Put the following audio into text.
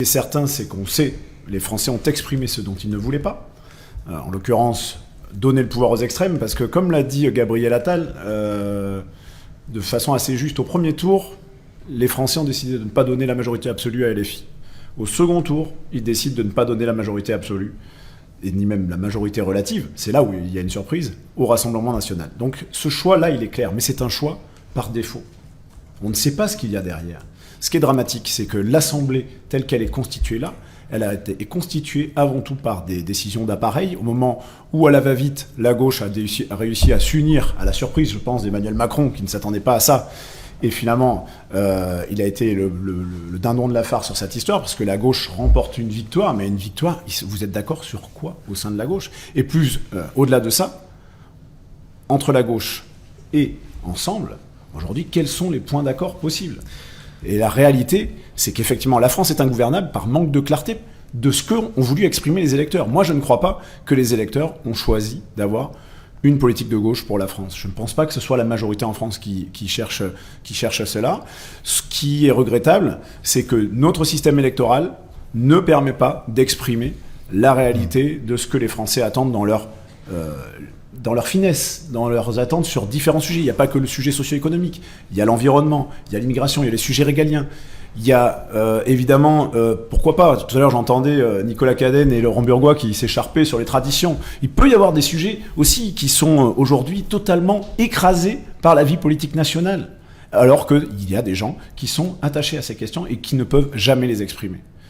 Ce qui est certain, c'est qu'on sait, les Français ont exprimé ce dont ils ne voulaient pas. En l'occurrence, donner le pouvoir aux extrêmes, parce que comme l'a dit Gabriel Attal, de façon assez juste, au premier tour, les Français ont décidé de ne pas donner la majorité absolue à LFI. Au second tour, ils décident de ne pas donner la majorité absolue, et ni même la majorité relative, c'est là où il y a une surprise, au Rassemblement national. Donc ce choix-là, il est clair, mais c'est un choix par défaut. On ne sait pas ce qu'il y a derrière. Ce qui est dramatique, c'est que l'Assemblée, telle qu'elle est constituée là, elle a été constituée avant tout par des décisions d'appareil. Au moment où, à la va-vite, la gauche a réussi à s'unir, à la surprise, je pense, d'Emmanuel Macron, qui ne s'attendait pas à ça. Et finalement, il a été le dindon de la farce sur cette histoire, parce que la gauche remporte une victoire, mais une victoire, vous êtes d'accord sur quoi au sein de la gauche? Et plus, au-delà de ça, entre la gauche et ensemble, aujourd'hui, quels sont les points d'accord possibles? Et la réalité, c'est qu'effectivement, la France est ingouvernable par manque de clarté de ce qu'ont voulu exprimer les électeurs. Moi, je ne crois pas que les électeurs ont choisi d'avoir une politique de gauche pour la France. Je ne pense pas que ce soit la majorité en France qui cherche cela. Ce qui est regrettable, c'est que notre système électoral ne permet pas d'exprimer la réalité de ce que les Français attendent dans leur finesse, dans leurs attentes sur différents sujets. Il n'y a pas que le sujet socio-économique. Il y a l'environnement, il y a l'immigration, il y a les sujets régaliens. Il y a évidemment, pourquoi pas, tout à l'heure j'entendais Nicolas Cadenne et Laurent Burgois qui s'écharpaient sur les traditions. Il peut y avoir des sujets aussi qui sont aujourd'hui totalement écrasés par la vie politique nationale, alors qu'il y a des gens qui sont attachés à ces questions et qui ne peuvent jamais les exprimer.